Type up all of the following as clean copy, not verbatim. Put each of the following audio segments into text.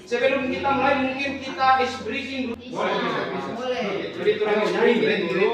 Sebelum kita mulai mungkin kita is briefing dulu. Boleh. Jadi turun dulu.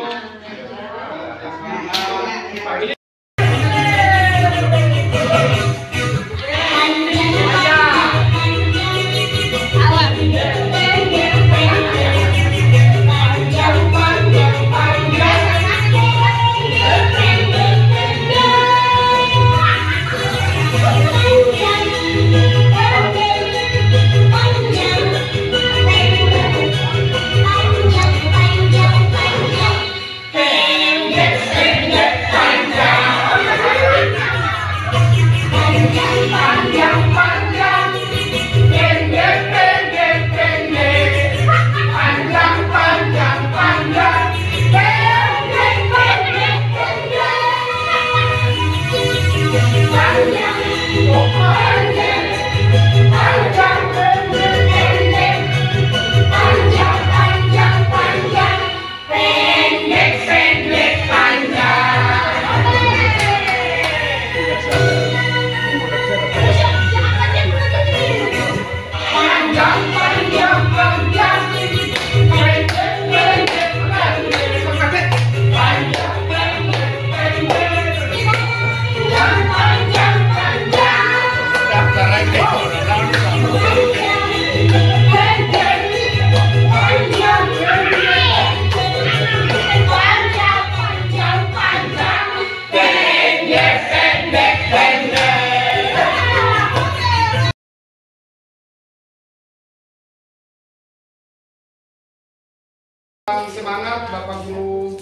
Ini semangat Bapak Guru,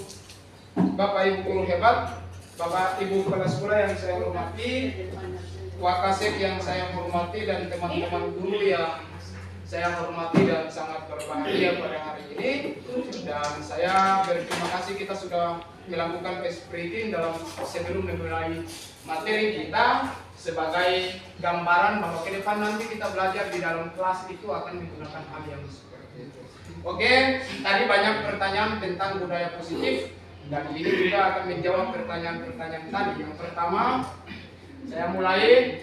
Bapak Ibu guru hebat, Bapak Ibu kepala sekolah yang saya hormati, Wakasek yang saya hormati, dan teman-teman guru yang saya hormati dan sangat berbahagia pada hari ini. Dan saya berterima kasih kita sudah melakukan test briefing dalam sebelum memulai materi kita sebagai gambaran bahwa ke depan nanti kita belajar di dalam kelas itu akan menggunakan hal yang seperti itu. Oke, tadi banyak pertanyaan tentang budaya positif dan ini juga akan menjawab pertanyaan-pertanyaan tadi. Yang pertama, saya mulai.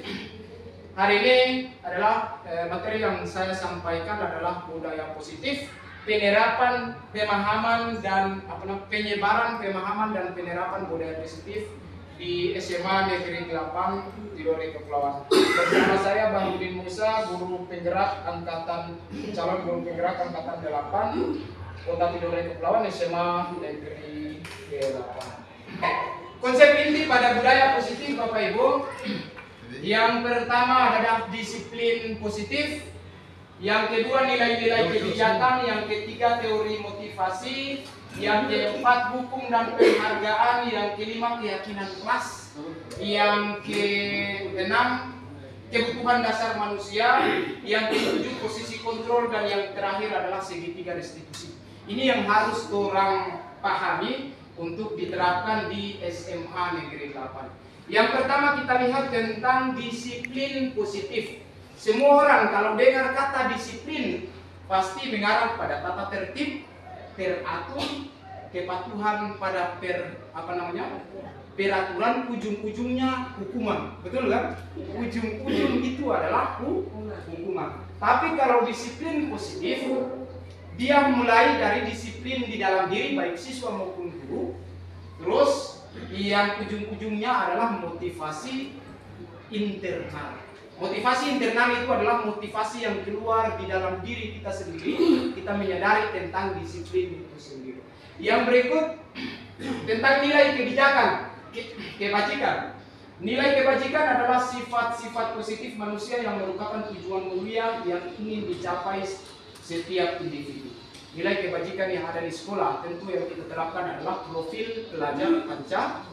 Hari ini adalah materi yang saya sampaikan adalah budaya positif, penerapan pemahaman dan penyebaran pemahaman dan penerapan budaya positif di SMA Negeri 8 Tidore Kepulauan. Bersama saya Bang Udin Musa, guru penggerak calon guru penggerak angkatan 8 Kota Tidore Kepulauan, SMA Negeri 8. Konsep inti pada budaya positif Bapak Ibu, yang pertama adalah disiplin positif, yang kedua nilai-nilai kebijakan, yang ketiga teori motivasi, yang keempat hukum dan penghargaan, yang kelima keyakinan kelas, yang keenam kebutuhan dasar manusia, yang ketujuh posisi kontrol, dan yang terakhir adalah segitiga restitusi. Ini yang harus orang pahami untuk diterapkan di SMA Negeri 8. Yang pertama kita lihat tentang disiplin positif. Semua orang kalau dengar kata disiplin pasti mengarah pada tata tertib, teratur, kepatuhan pada peraturan, ujung-ujungnya hukuman. Betul kan? Ujung-ujung itu adalah hukuman. Tapi kalau disiplin positif, dia mulai dari disiplin di dalam diri baik siswa maupun guru. Terus yang ujung-ujungnya adalah motivasi internal. Motivasi internal itu adalah motivasi yang keluar di dalam diri kita sendiri. Kita menyadari tentang disiplin itu sendiri. Yang berikut tentang nilai kebajikan. Nilai kebajikan adalah sifat-sifat positif manusia yang merupakan tujuan mulia yang ingin dicapai setiap individu. Nilai kebajikan yang ada di sekolah tentu yang kita terapkan adalah profil pelajar Pancasila.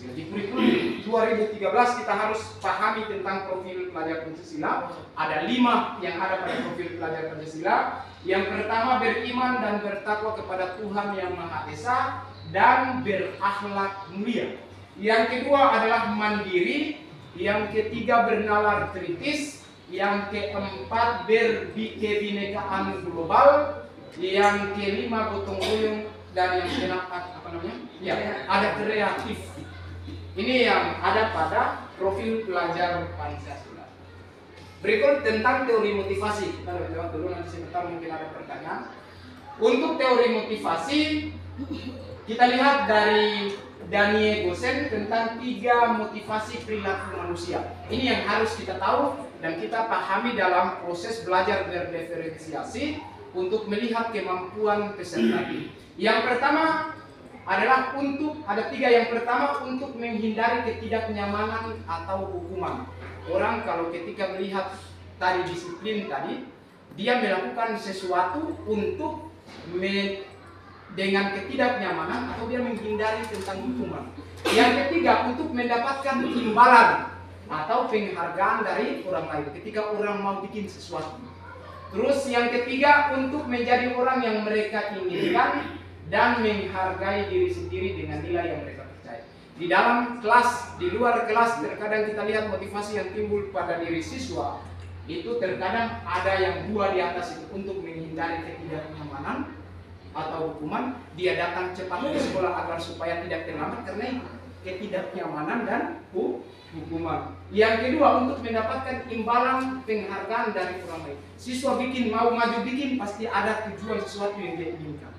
Di kurikulum 2013 kita harus pahami tentang profil pelajar Pancasila. Ada 5 yang ada pada profil pelajar Pancasila. Yang pertama, beriman dan bertakwa kepada Tuhan Yang Maha Esa dan berakhlak mulia. Yang kedua adalah mandiri. Yang ketiga, bernalar kritis. Yang keempat, berkebinekaan global. Yang kelima, gotong royong. Dan yang keenam ada kreatif. Ini yang ada pada profil pelajar Pancasila. Berikut tentang teori motivasi. Kita lewat dulu, nanti sebentar mungkin ada pertanyaan. Untuk teori motivasi, kita lihat dari Daniel Gosen tentang 3 motivasi perilaku manusia. Ini yang harus kita tahu dan kita pahami dalam proses belajar berdiferensiasi untuk melihat kemampuan peserta didik. Yang pertama adalah ada 3. Yang pertama untuk menghindari ketidaknyamanan atau hukuman. Orang kalau ketika melihat tadi disiplin tadi, dia melakukan sesuatu untuk dengan ketidaknyamanan atau dia menghindari tentang hukuman. Yang ketiga untuk mendapatkan imbalan atau penghargaan dari orang lain ketika orang mau bikin sesuatu. Terus yang ketiga untuk menjadi orang yang mereka inginkan dan menghargai diri sendiri dengan nilai yang mereka percaya. Di dalam kelas, di luar kelas terkadang kita lihat motivasi yang timbul pada diri siswa itu terkadang ada yang 2 di atas itu untuk menghindari ketidaknyamanan atau hukuman. Dia datang cepat ke sekolah agar supaya tidak terlambat karena ketidaknyamanan dan hukuman. Yang kedua untuk mendapatkan imbalan penghargaan dari orang lain. Siswa mau maju bikin pasti ada tujuan sesuatu yang dia inginkan.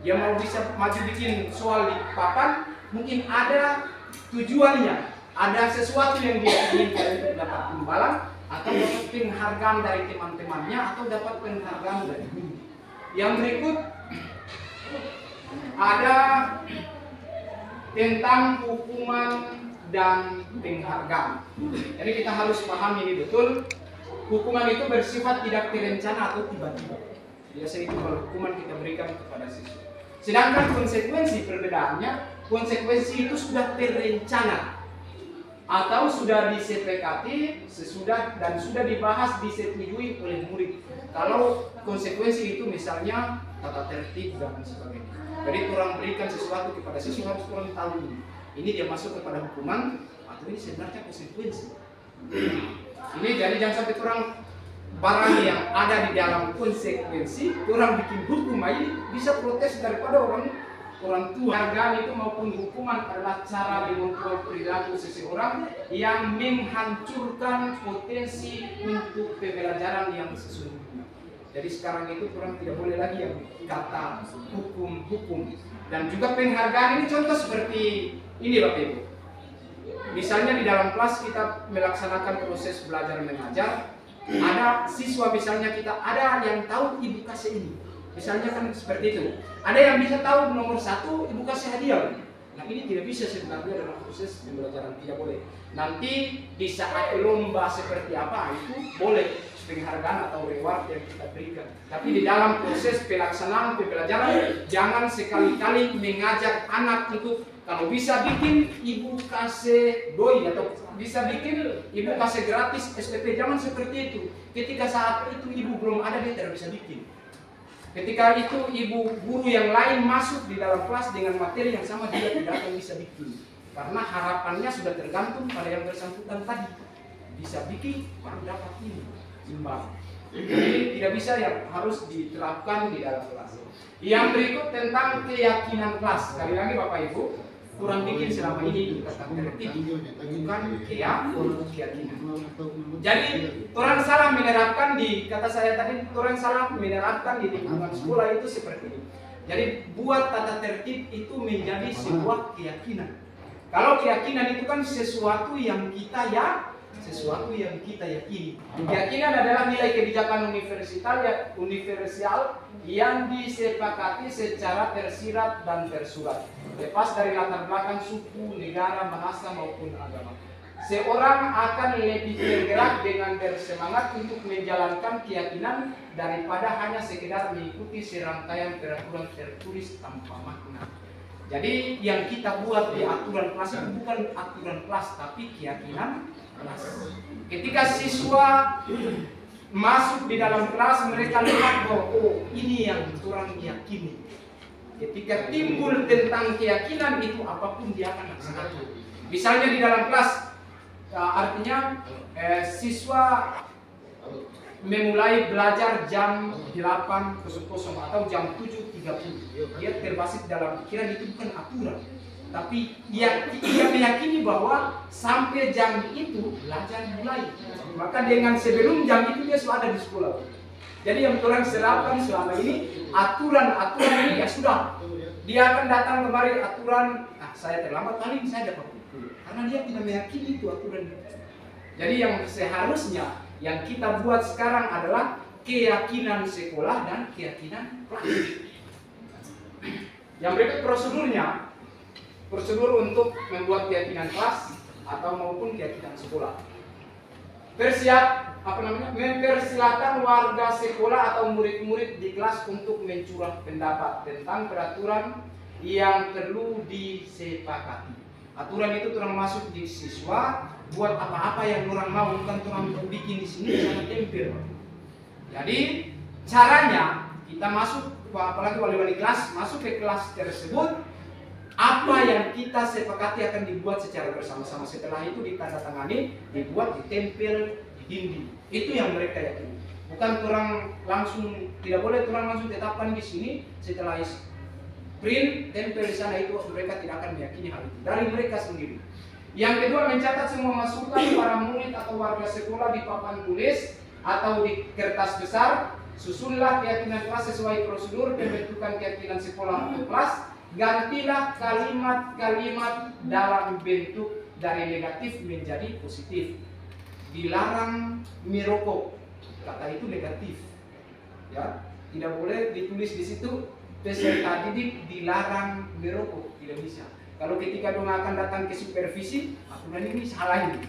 Dia mau bisa maju bikin soal di papan, mungkin ada tujuannya, ada sesuatu yang dia inginkan untuk dapat imbalan atau dapat penghargaan dari teman-temannya atau dapat penghargaan dari guru. Yang berikut ada tentang hukuman dan penghargaan. Jadi kita harus paham ini betul. Hukuman itu bersifat tidak terencana atau tiba-tiba. Biasanya itu kalau hukuman kita berikan kepada siswa. Sedangkan konsekuensi perbedaannya, konsekuensi itu sudah terencana atau sudah disepakati dan sudah dibahas, disetujui oleh murid. Kalau konsekuensi itu misalnya tata tertib dan sebagainya. Jadi orang berikan sesuatu kepada siswa harus orang tahu ini dia masuk kepada hukuman atau ini sebenarnya konsekuensi. Ini jadi jangan sampai orang barang yang ada di dalam konsekuensi, orang bikin hukum ini bisa protes daripada orang tua. Hargaan itu maupun hukuman adalah cara mengontrol perilaku seseorang yang menghancurkan potensi untuk pembelajaran yang sesungguhnya. Jadi sekarang itu orang tidak boleh lagi yang kata hukum. Dan juga penghargaan ini contoh seperti ini Bapak Ibu. Misalnya di dalam kelas kita melaksanakan proses belajar mengajar. Ada siswa misalnya ada yang tahu ibu kasih ini, misalnya kan seperti itu. Ada yang bisa tahu nomor 1 ibu kasih hadiah. Nah ini tidak bisa sebenarnya dalam proses pembelajaran, tidak boleh. Nanti di saat lomba seperti apa itu boleh penghargaan atau reward yang kita berikan. Tapi di dalam proses pelaksanaan pembelajaran jangan sekali-kali mengajak anak untuk kalau bisa bikin ibu kasih doi atau bisa bikin ibu kasih gratis SPP, jangan seperti itu. Ketika saat itu ibu belum ada dia tidak bisa bikin. Ketika itu ibu guru yang lain masuk di dalam kelas dengan materi yang sama dia tidak akan bisa bikin. Karena harapannya sudah tergantung pada yang bersangkutan tadi. Bisa bikin baru dapat ini imbang. Jadi tidak bisa yang harus diterapkan di dalam kelas. Yang berikut tentang keyakinan kelas. Sekali lagi Bapak Ibu, kurang bikin selama ini tentang tertib bukan keyakinan. Jadi orang salah menerapkan kata saya tadi, orang salah menerapkan di lingkungan sekolah itu seperti ini. Jadi buat tata tertib itu menjadi sebuah keyakinan. Kalau keyakinan itu kan sesuatu yang kita yakini. Keyakinan adalah nilai kebijakan universal yang disepakati secara tersirat dan tersurat, lepas dari latar belakang suku, negara, bahasa maupun agama. Seorang akan lebih tergerak dengan bersemangat untuk menjalankan keyakinan daripada hanya sekedar mengikuti serangkaian peraturan tertulis tanpa makna. Jadi yang kita buat di aturan kelas itu bukan aturan kelas tapi keyakinan kelas. Ketika siswa masuk di dalam kelas mereka lihat bahwa ini yang orang yakini. Ketika timbul tentang keyakinan itu apapun dia akan laksanakan. Misalnya di dalam kelas artinya siswa memulai belajar jam 8.00 atau jam 7.30. Dia terbasis dalam pikiran itu bukan aturan. Tapi dia meyakini bahwa sampai jam itu belajar mulai. Maka dengan sebelum jam itu dia sudah ada di sekolah. Jadi yang orang serapkan selama ini aturan ini ya sudah. Dia akan datang kemari aturan, saya terlambat paling saya dapat buku. Karena dia tidak meyakini itu aturan. Jadi yang seharusnya yang kita buat sekarang adalah keyakinan sekolah dan keyakinan kelas. Yang berikut prosedurnya, prosedur untuk membuat keyakinan kelas atau maupun keyakinan sekolah. Mempersilakan warga sekolah atau murid-murid di kelas untuk mencurah pendapat tentang peraturan yang perlu disepakati. Aturan itu termasuk di siswa buat apa-apa yang orang mau, bukan orang bikin di sini sama tempel. Jadi caranya kita masuk, apalagi wali-wali kelas masuk ke kelas tersebut, apa yang kita sepakati akan dibuat secara bersama-sama. Setelah itu ditandatangani, dibuat, ditempel di dinding. Itu yang mereka yakini. Bukan orang langsung, tidak boleh orang langsung tetapkan di sini setelah print, tempel di sana, itu mereka tidak akan meyakini hal itu dari mereka sendiri. Yang kedua, mencatat semua masukan para murid atau warga sekolah di papan tulis atau di kertas besar. Susunlah keyakinan kelas sesuai prosedur pembentukan keyakinan sekolah atau kelas. Gantilah kalimat-kalimat dalam bentuk dari negatif menjadi positif. Dilarang merokok, kata itu negatif. Ya, tidak boleh ditulis di situ peserta didik dilarang merokok, tidak bisa. Kalau ketika dong akan datang ke supervisi, aturan ini salah ini.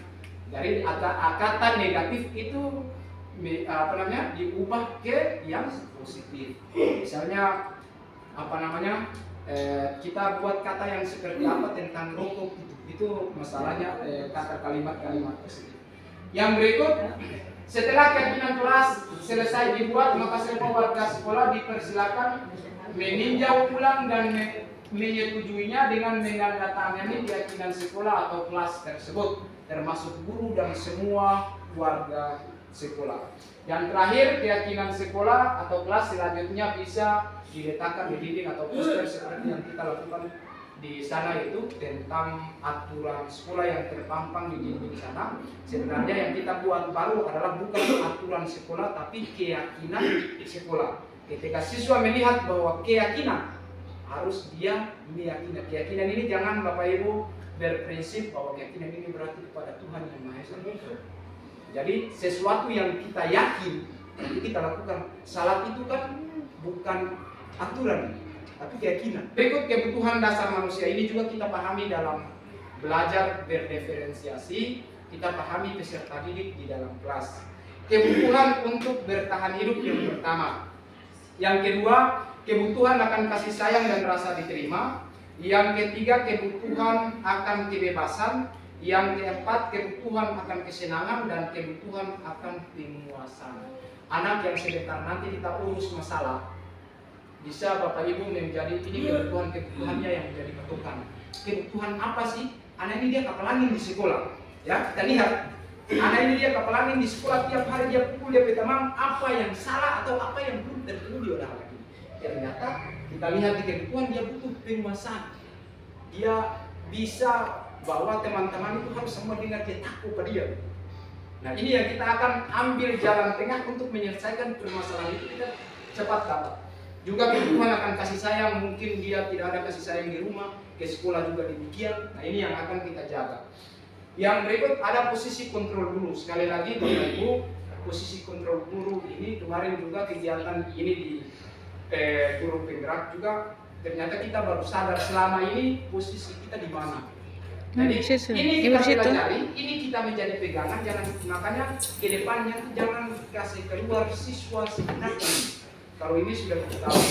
Jadi kata negatif itu diubah ke yang positif. Misalnya kita buat kata yang seperti apa tentang rokok, itu masalahnya kata kalimat-kalimat positif. Yang berikut, setelah keyakinan kelas selesai dibuat, maka semua warga sekolah dipersilakan meninjau ulang dan menyetujuinya dengan menandatangani keyakinan sekolah atau kelas tersebut, termasuk guru dan semua warga sekolah. Yang terakhir, keyakinan sekolah atau kelas selanjutnya bisa diletakkan di dinding atau poster seperti yang kita lakukan di sana, itu tentang aturan sekolah yang terpampang di dinding sana. Sebenarnya yang kita buat baru adalah bukan aturan sekolah tapi keyakinan sekolah. Ketika siswa melihat bahwa keyakinan, harus dia meyakini. Keyakinan ini jangan Bapak Ibu berprinsip bahwa keyakinan ini berarti kepada Tuhan yang Maha Esa. Jadi sesuatu yang kita yakin itu kita lakukan. Salat itu kan bukan aturan, tapi keyakinan. Berikut kebutuhan dasar manusia ini juga kita pahami dalam belajar berdiferensiasi. Kita pahami peserta didik di dalam kelas. Kebutuhan untuk bertahan hidup yang pertama. Yang kedua, kebutuhan akan kasih sayang dan rasa diterima. Yang ketiga, kebutuhan akan kebebasan. Yang keempat, kebutuhan akan kesenangan. Dan kebutuhan akan penguasaan. Anak yang sebentar nanti kita urus masalah, bisa Bapak Ibu menjadi ini kebutuhannya yang menjadi patokan. Kebutuhan apa sih? Anak ini dia kapalangin di sekolah. Ya, kita lihat. Anak ini dia kapalangin di sekolah, tiap hari dia pukul dia teman, apa yang salah atau apa yang belum terpenuhi oleh anak ini. Ternyata kita lihat di kebutuhan dia butuh penguasaan. Dia bisa bahwa teman-teman itu harus semua dengar, dia takut pada dia. Nah, ini yang kita akan ambil jalan tengah untuk menyelesaikan permasalahan itu, kita cepat dapat. Juga kebutuhan akan kasih sayang, mungkin dia tidak ada kasih sayang di rumah, ke sekolah juga demikian. Nah, ini yang akan kita jaga. Yang berikut ada posisi kontrol guru. Sekali lagi Bapak Ibu, posisi kontrol guru ini kemarin juga kegiatan ini di guru penggerak juga, ternyata kita baru sadar selama ini posisi kita di mana. Jadi ini kita pelajari, ini kita menjadi pegangan, makanya ke depannya jangan kasih keluar siswa sebenarnya. Kalau ini sudah kita tahu.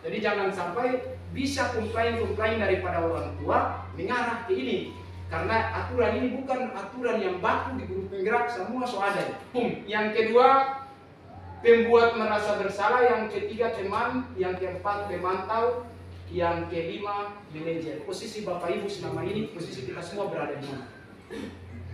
Jadi jangan sampai bisa komplain daripada orang tua mengarah ke ini. Karena aturan ini bukan aturan yang baku di guru penggerak, semua ada. Yang kedua, pembuat merasa bersalah. Yang ketiga, teman. Yang keempat, pemantau. Yang kelima, manajer. Posisi Bapak Ibu selama ini, posisi kita semua berada di mana?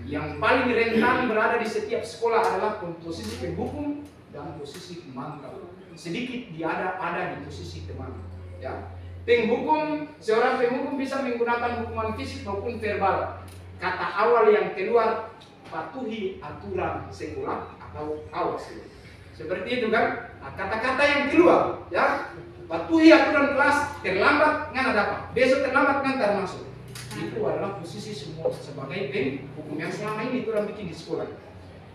Yang paling rentan berada di setiap sekolah adalah posisi penghukum dan posisi pemantau. Sedikit dia ada di posisi teman. Ya. Penghukum, seorang penghukum bisa menggunakan hukuman fisik maupun verbal. kata awal yang keluar, patuhi aturan sekolah atau awas. Seperti itu kan? Nah, kata-kata yang keluar, ya, patuhi aturan kelas, terlambat nggak dapat, besok terlambat nggak masuk. Itu adalah posisi semua sebagai hukum yang selama ini orang bikin di sekolah.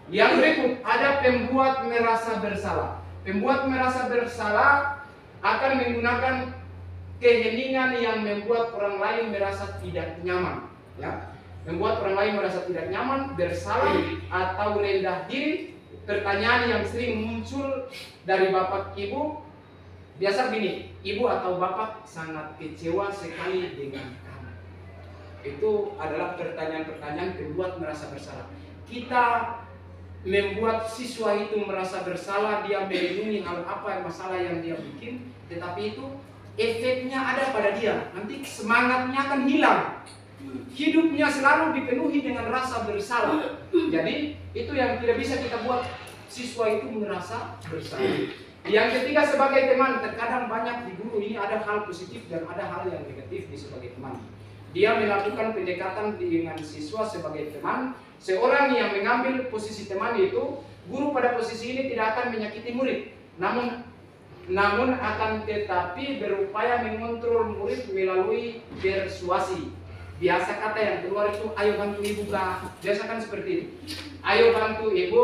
Yang berikut ada pembuat merasa bersalah. Pembuat merasa bersalah akan menggunakan keheningan yang membuat orang lain merasa tidak nyaman, ya. Membuat orang lain merasa tidak nyaman, bersalah atau rendah diri. Pertanyaan yang sering muncul dari bapak ibu biasa gini, ibu atau bapak sangat kecewa sekali dengan kamu. Itu adalah pertanyaan-pertanyaan pembuat merasa bersalah. Kita membuat siswa itu merasa bersalah, dia melindungi hal apa masalah yang dia bikin, tetapi itu efeknya ada pada dia. Nanti semangatnya akan hilang. Hidupnya selalu dipenuhi dengan rasa bersalah. Jadi itu yang tidak bisa kita buat siswa itu merasa bersalah. Yang ketiga sebagai teman, terkadang banyak di guru ini ada hal positif dan ada hal yang negatif di sebagai teman. Dia melakukan pendekatan dengan siswa sebagai teman. Seorang yang mengambil posisi teman itu, guru pada posisi ini tidak akan menyakiti murid, namun akan tetapi berupaya mengontrol murid melalui persuasi. Biasa kata yang keluar itu, ayo bantu ibu kak. Biasa kan seperti itu. Ayo bantu ibu,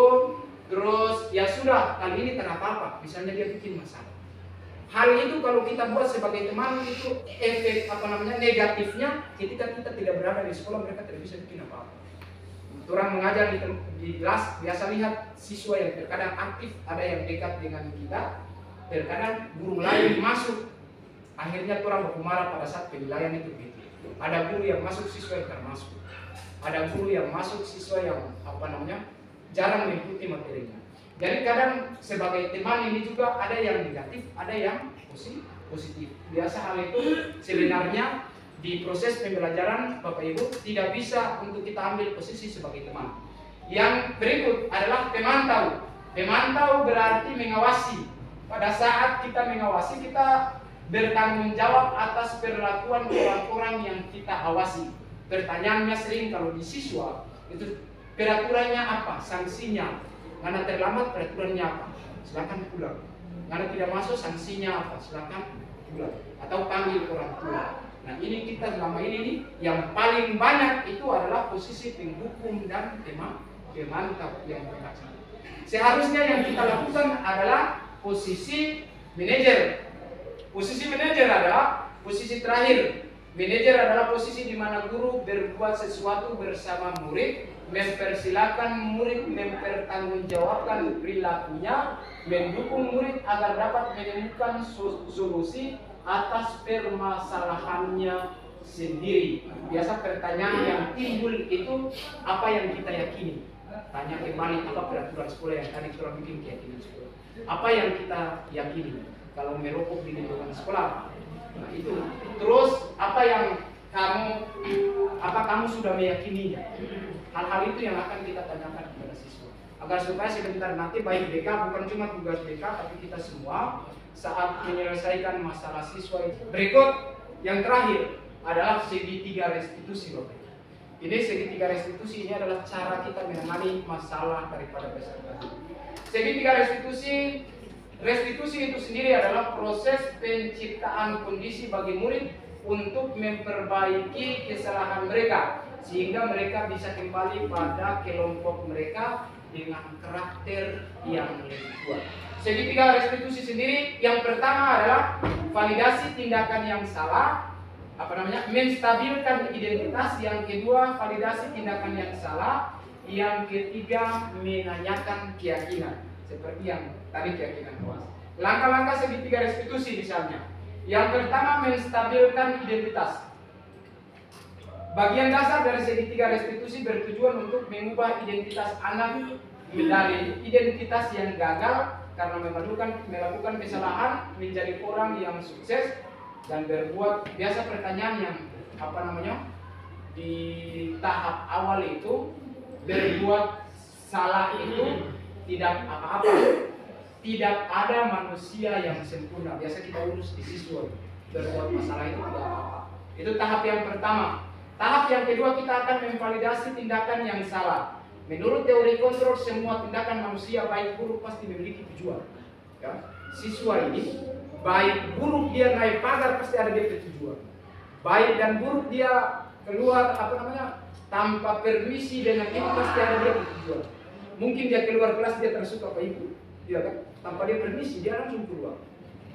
terus ya sudah, kali ini tak apa-apa. Misalnya dia bikin masalah. Hal itu kalau kita buat sebagai teman itu efek negatifnya ketika kita tidak berada di sekolah, mereka tidak bisa bikin apa-apa. Orang mengajar di kelas biasa lihat siswa yang terkadang aktif, ada yang dekat dengan kita, terkadang guru lain masuk, akhirnya orang baku marah pada saat penilaian itu gitu. Ada guru yang masuk, siswa yang termasuk. Ada guru yang masuk, siswa yang jarang mengikuti materinya. Jadi kadang sebagai teman ini juga ada yang negatif, ada yang positif. Biasa hal itu sebenarnya di proses pembelajaran Bapak Ibu tidak bisa untuk kita ambil posisi sebagai teman. Yang berikut adalah pemantau. Pemantau berarti mengawasi. Pada saat kita mengawasi, kita bertanggung jawab atas perlakuan orang-orang yang kita awasi. Pertanyaannya sering kalau di siswa itu peraturannya apa, sanksinya. Karena terlambat peraturannya apa, silakan pulang. Karena tidak masuk sanksinya apa, silakan pulang. Atau panggil orang tua. Nah ini kita selama ini nih, yang paling banyak itu adalah posisi penghukum dan pemantau yang berkacau. Seharusnya yang kita lakukan adalah posisi manajer. Posisi manajer adalah posisi terakhir. Manajer adalah posisi di mana guru berbuat sesuatu bersama murid, mempersilahkan murid mempertanggungjawabkan perilakunya, mendukung murid agar dapat menemukan solusi atas permasalahannya sendiri. Biasa pertanyaan yang timbul itu apa yang kita yakini. Tanya kembali apa peraturan sekolah yang tadi kita bikin keyakinan sekolah. Apa yang kita yakini? Kalau merokok di lingkungan sekolah, nah itu. Terus apa yang kamu sudah meyakininya? Hal-hal itu yang akan kita tanyakan kepada siswa. Agar supaya sebentar nanti baik BK bukan cuma tugas BK, tapi kita semua saat menyelesaikan masalah siswa itu. Berikut yang terakhir adalah segitiga restitusi, Bapak. Ini segitiga restitusi ini adalah cara kita menangani masalah daripada peserta. Segitiga restitusi itu sendiri adalah proses penciptaan kondisi bagi murid untuk memperbaiki kesalahan mereka sehingga mereka bisa kembali pada kelompok mereka dengan karakter yang lebih kuat. Segitiga restitusi sendiri yang pertama adalah validasi tindakan yang salah, menstabilkan identitas. Yang kedua, validasi tindakan yang salah. Yang ketiga, menanyakan keyakinan. Seperti yang tadi keyakinan puas. Langkah-langkah segitiga restitusi misalnya. Yang pertama, menstabilkan identitas. Bagian dasar dari segitiga restitusi bertujuan untuk mengubah identitas anak dari identitas yang gagal karena melakukan kesalahan menjadi orang yang sukses dan berbuat. Biasa pertanyaan yang di tahap awal itu berbuat salah itu tidak apa-apa. Tidak ada manusia yang sempurna. Biasa kita urus di siswa berbuat masalah itu tidak apa-apa. Itu tahap yang pertama. Tahap yang kedua kita akan memvalidasi tindakan yang salah. Menurut teori kontrol, semua tindakan manusia baik buruk pasti memiliki tujuan. Ya. Siswa ini baik buruk dia naik pagar pasti ada dia tujuan. Baik dan buruk dia keluar tanpa permisi dengan ibu pasti ada dia tujuan. Mungkin dia keluar kelas dia tersuka apa ibu, ya kan? Tanpa dia permisi dia langsung keluar.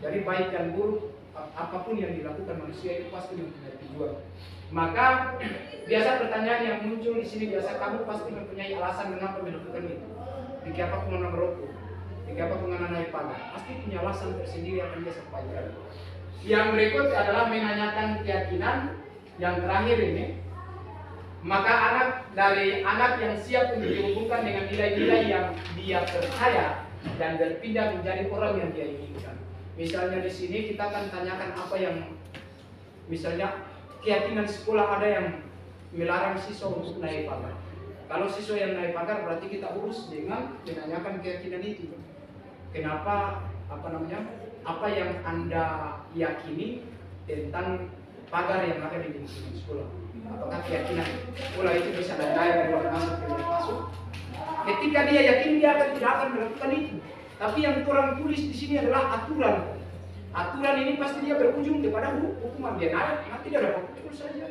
Jadi baik dan buruk apapun yang dilakukan manusia itu pasti mempunyai tujuan. Maka biasa pertanyaan yang muncul di sini biasa kamu pasti mempunyai alasan mengapa melakukan itu. Kenapa pengguna merokok? Kenapa pengguna naik pagar? Pasti punya alasan tersendiri yang akan dia sampaikan. Yang berikut adalah menanyakan keyakinan. Yang terakhir ini, maka anak yang siap untuk dihubungkan dengan nilai-nilai yang dia percaya dan berpindah menjadi orang yang dia inginkan. Misalnya di sini kita akan tanyakan apa yang misalnya keyakinan sekolah ada yang melarang siswa untuk naik pagar. Kalau siswa yang naik pagar berarti kita urus dengan menanyakan keyakinan itu. Kenapa apa yang Anda yakini tentang pagar yang ada di lingkungan sekolah? Apakah keyakinan sekolah itu bisa dari luar masuk? Ketika dia yakin dia tidak akan melakukan itu. Tapi yang kurang tulis di sini adalah aturan. Aturan ini pasti dia berujung kepada hukuman. Dia naik, nanti dia dapat pukul saja.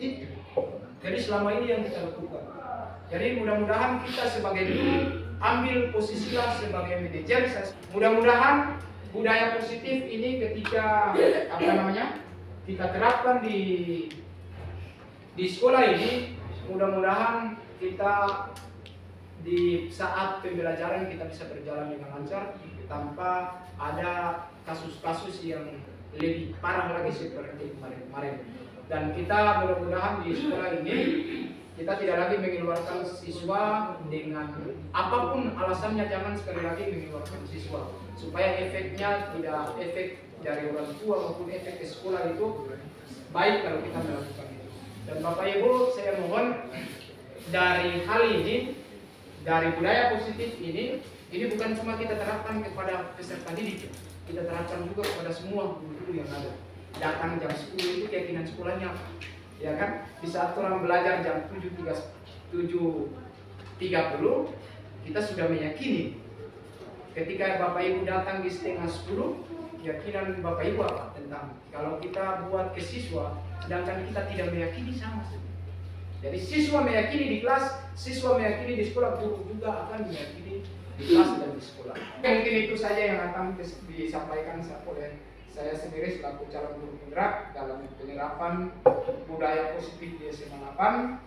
Itu. Jadi selama ini yang kita lakukan. Jadi mudah-mudahan kita sebagai guru ambil posisilah sebagai manajer. Mudah-mudahan budaya positif ini ketika kita terapkan di sekolah ini, mudah-mudahan kita di saat pembelajaran kita bisa berjalan dengan lancar tanpa ada kasus-kasus yang lebih parah lagi seperti kemarin-kemarin. Dan kita mudah-mudahan di sekolah ini kita tidak lagi mengeluarkan siswa dengan apapun alasannya, jangan sekali lagi mengeluarkan siswa supaya efeknya tidak efek dari orang tua maupun efek ke sekolah itu baik kalau kita melakukan itu. Dan Bapak Ibu saya mohon dari hal ini, dari budaya positif ini bukan cuma kita terapkan kepada peserta didik, kita terapkan juga kepada semua guru yang ada. Datang jam 10 itu keyakinan sekolahnya, ya kan? Di saat orang belajar jam 7.30 kita sudah meyakini. Ketika Bapak Ibu datang di setengah 10, keyakinan Bapak Ibu apa tentang kalau kita buat ke siswa, sedangkan kita tidak meyakini sama sekali. Jadi siswa meyakini di kelas, siswa meyakini di sekolah, guru juga akan meyakini di kelas dan di sekolah. Mungkin itu saja yang akan disampaikan oleh saya sendiri selaku calon guru penggerak dalam penerapan budaya positif di SMA 8.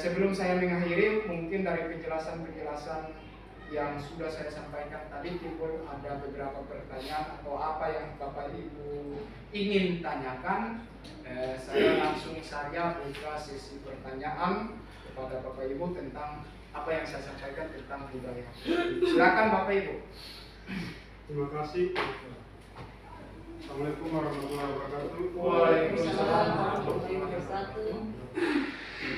Sebelum saya mengakhiri, mungkin dari penjelasan-penjelasan yang sudah saya sampaikan tadi timbul ada beberapa pertanyaan atau apa yang Bapak Ibu ingin tanyakan. Saya langsung saja buka sesi pertanyaan kepada Bapak Ibu tentang apa yang saya sampaikan tentang budaya. Silakan Bapak Ibu. Terima kasih. Assalamualaikum warahmatullahi wabarakatuh. Waalaikumsalam.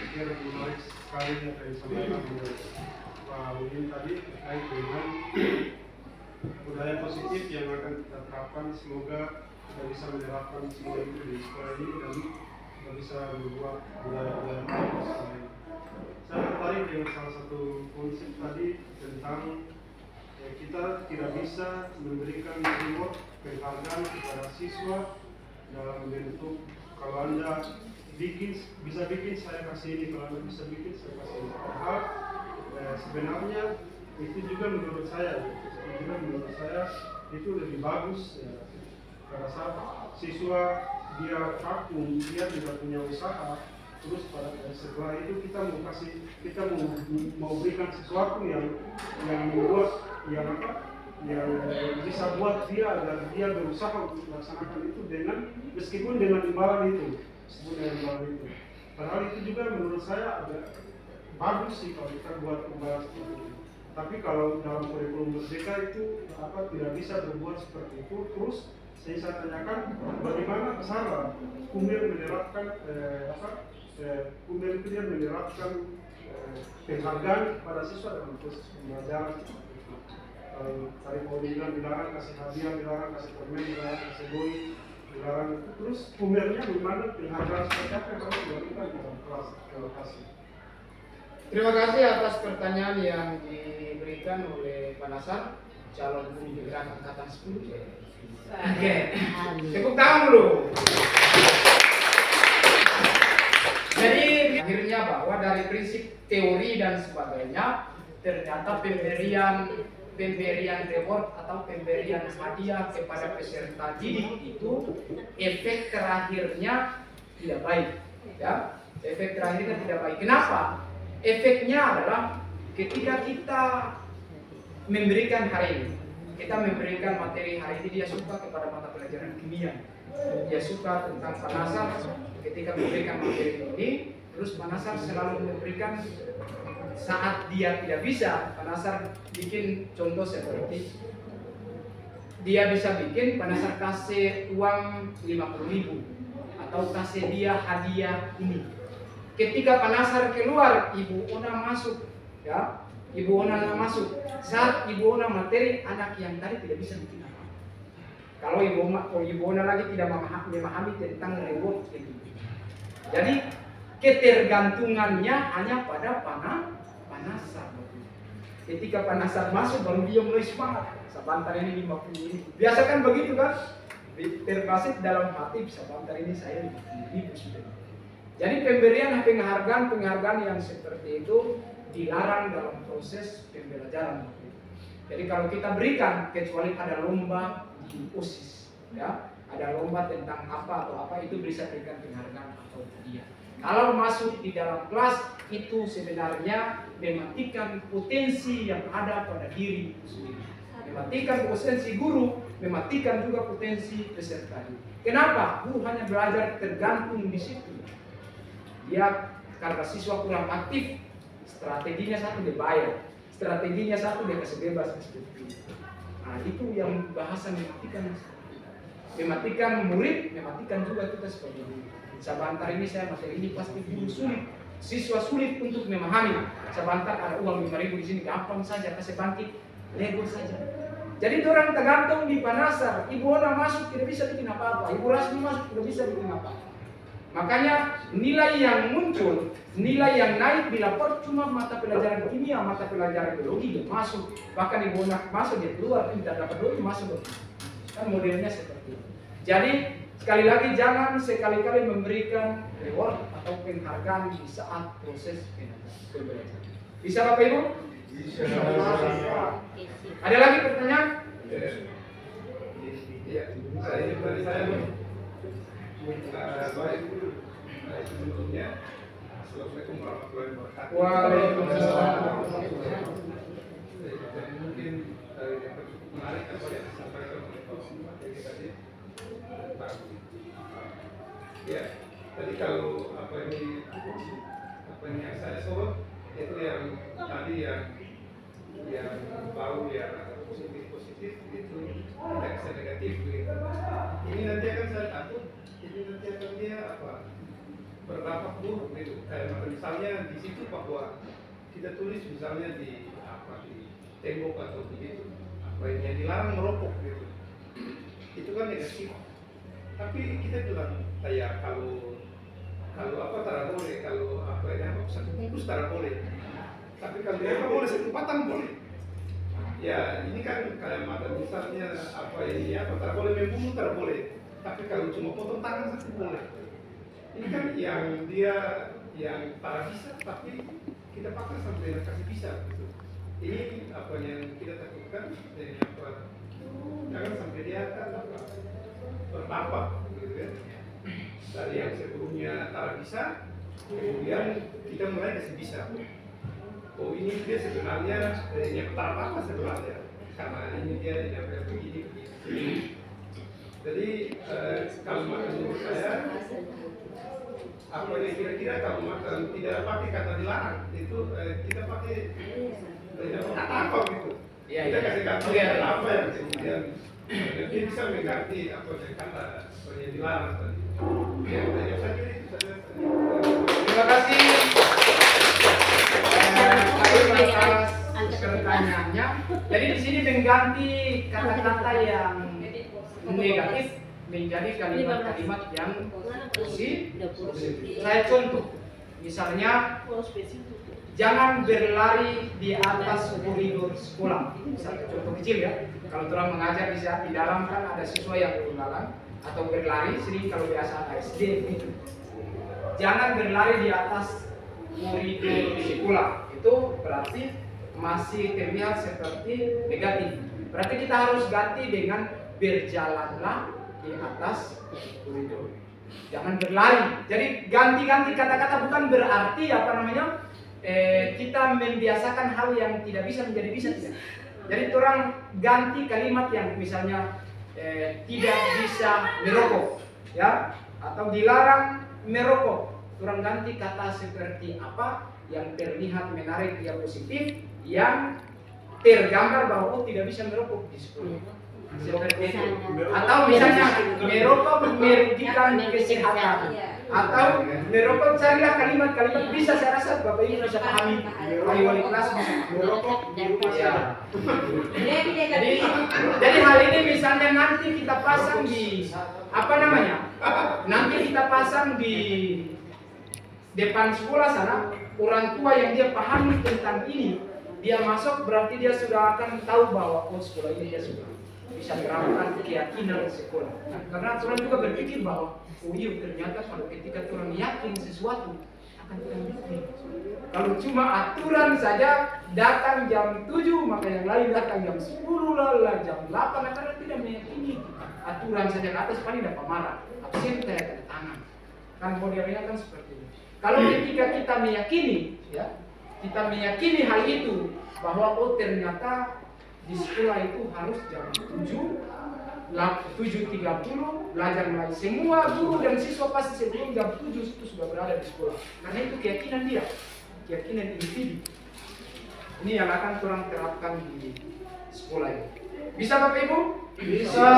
Menarik sekali apa yang disampaikan oleh Pak Udin tadi terkait dengan budaya positif yang akan kita terapkan. Semoga kita bisa menerapkan semua itu di sekolah ini dan kita bisa membuat budaya-budaya baik. Saya tertarik dengan salah satu konsep tadi tentang kita tidak bisa memberikan reward penghargaan kepada siswa dalam bentuk kalau Anda bisa bikin saya kasih ini, kalau Anda bisa bikin saya kasih ini. Padahal sebenarnya itu juga menurut saya itu lebih bagus ya. Pada saat siswa dia vakum, dia tidak punya usaha, terus setelah itu kita mau berikan sesuatu yang membuat yang bisa buat dia agar dia berusaha untuk melaksanakan itu meskipun dengan imbalan itu. Padahal itu juga menurut saya agak bagus sih kalau kita buat imbalan seperti itu. Tapi kalau dalam kurikulum merdeka itu tidak bisa berbuat seperti itu. Terus saya tanyakan bagaimana cara Kumir menerapkan Kumir itu dia menerapkan penghargaan kepada siswa dalam proses pembelajaran. Tadi Pak Udin bilang dilarang kasih hadiah, dilarang kasih permen, dilarang kasih doi, dilarang itu. Terus Umernya bagaimana penghargaan seperti apa yang harus dilakukan dalam kelas lokasi? Terima kasih atas pertanyaan yang diberikan oleh Pak Nasar, calon guru penggerak angkatan 10. Oke, tepuk tangan dulu. Jadi akhirnya bahwa dari prinsip teori dan sebagainya, ternyata pemberian reward atau pemberian hadiah kepada peserta didik itu efek terakhirnya tidak baik, ya. Efek terakhirnya tidak baik. Kenapa? Efeknya adalah ketika kita memberikan hari ini, kita memberikan materi hari ini, dia suka kepada mata pelajaran kimia, dia suka tentang Pak Nasar. Ketika memberikan materi ini, terus Pak Nasar selalu memberikan saat dia tidak bisa. Pak Nasar bikin contoh seperti dia bisa bikin, Pak Nasar kasih uang 50.000 atau kasih dia hadiah ini. Ketika Pak Nasar keluar, Ibu Ona masuk, ya, Ibu Ona masuk. Saat Ibu Ona materi, anak yang tadi tidak bisa bikin apa. Kalau Ibu Ona lagi tidak memahami tentang reward itu. Jadi ketergantungannya hanya pada Pak Nasar. Ketika Pak Nasar masuk, baru dia mulai semangat. Sebentar ini 50.000. Biasa kan begitu kan? Terbasit dalam hati, sebentar ini saya 50.000 sudah. Jadi penghargaan yang seperti itu dilarang dalam proses pembelajaran. Jadi kalau kita berikan, kecuali ada lomba di OSIS, ya, ada lomba tentang apa atau apa, itu bisa berikan penghargaan atau hadiah. Kalau masuk di dalam kelas, itu sebenarnya mematikan potensi yang ada pada diri itu sendiri. Mematikan potensi guru, mematikan juga potensi peserta. Kenapa? Guru hanya belajar tergantung di situ. Dia karena siswa kurang aktif, strateginya satu dia bayar, strateginya satu dia kasih bebas seperti itu. Nah, itu yang bahasa mematikan murid, mematikan juga kita sebagai guru. Sebentar ini saya materi ini pasti guru sulit, siswa sulit untuk memahami. Sebentar ada uang 5.000 di sini, gampang saja kasih bangkit, lego saja. Jadi orang tergantung di Pak Nasar. Ibu Ona masuk tidak bisa bikin apa-apa, Ibu Rasmi masuk tidak bisa bikin apa-apa. Makanya nilai yang muncul, nilai yang naik dilapor cuma mata pelajaran kimia, mata pelajaran biologi dia masuk. Bahkan Ibu Ona masuk dia keluar, tidak dapat dulu masuk. Kan modelnya seperti itu. Jadi sekali lagi jangan sekali-kali memberikan reward atau penghargaan di saat proses pembelajaran. Bisa Bapak Ibu? Bisa. Ada lagi pertanyaan? Iya, saya baik sebelumnya. Assalamualaikum warahmatullahi wabarakatuh. Waalaikumsalam. Mungkin yang cukup menarik apa yang disampaikan oleh Pak Bupati tadi. Ya, tadi kalau apa yang saya sorot itu yang tadi yang bau yang positif itu tidak bisa negatif begitu. Ini nanti akan saya takut, ini nanti akan dia apa berdampak buruk gitu. Kayak misalnya di situ bahwa kita tulis misalnya di apa di tembok atau begitu apa yang dilarang merokok gitu. Itu kan negatif. Tapi kita bilang kayak kalau apa tidak boleh, kalau apa ini satu bungkus tidak boleh. Tapi kalau dia boleh satu batang boleh. Ya ini kan kayak mata misalnya apa ini apa tidak boleh membunuh tidak boleh. Tapi kalau cuma potong tangan satu boleh. Ini kan yang dia yang tak bisa tapi kita pakai sampai kasih bisa gitu. Ini apa yang kita takutkan ini apa jangan sampai dia kan apa berdampak gitu ya. Dari yang sebelumnya tak bisa kemudian kita mulai kasih bisa. Oh ini dia sebenarnya yang pertama sebenarnya karena ini dia yang begini. Jadi kalau menurut saya apa yang kira-kira kalau makan tidak pakai kata dilarang itu kita pakai kata apa gitu. Kita kasih kata apa yang kemudian dia bisa mengerti apa yang kata yang dilarang tadi. Ya, saya kira itu saja. Terima kasih. Atas pertanyaannya. Jadi di sini mengganti kata-kata yang negatif menjadi kalimat-kalimat yang positif. Saya contoh, misalnya jangan berlari di atas koridor sekolah. Satu contoh kecil ya. Kalau orang mengajar di dalam kan ada siswa yang ketinggalan atau berlari, sering kalau biasa SD gitu. Jangan berlari di atas koridor sekolah. Itu berarti masih terlihat seperti negatif. Berarti kita harus ganti dengan berjalanlah di atas koridor. Jangan berlari. Jadi ganti-ganti kata-kata, bukan berarti apa namanya kita membiasakan hal yang tidak bisa menjadi bisa tidak. Jadi orang ganti kalimat yang misalnya tidak bisa merokok, ya, atau dilarang merokok. Orang ganti kata seperti apa yang terlihat menarik, yang positif, yang tergambar bahwa tidak bisa merokok di sekolah. Seperti itu. Atau misalnya merokok merugikan kesehatan. Atau merokok, carilah kalimat-kalimat bisa, saya rasa Bapak Ibu bisa pahami. Wali kelas merokok di rumah saja. Jadi hal ini misalnya nanti kita pasang di apa namanya? Nanti kita pasang di depan sekolah sana, orang tua yang dia pahami tentang ini, dia masuk berarti dia sudah akan tahu bahwa sekolah ini dia sudah bisa menerapkan keyakinan sekolah. Nah, karena orang juga berpikir bahwa iya ternyata kalau ketika orang yakin sesuatu akan orang yakin. Kalau cuma aturan saja, datang jam 7 maka yang lain datang jam 10 lah, jam 8 karena tidak meyakini. Aturan saja ke atas paling dapat marah. Apa sih kita tanda tangan? Kan modelnya kan seperti ini. Kalau ketika kita meyakini, ya, kita meyakini hal itu bahwa ternyata di sekolah itu harus jam 7:30 belajar mulai. Semua guru dan siswa pasti sebelum jam 7 itu sudah berada di sekolah. Karena itu keyakinan dia, keyakinan individu. Ini yang akan kurang terapkan di sekolah ini. Bisa Bapak Ibu? Bisa.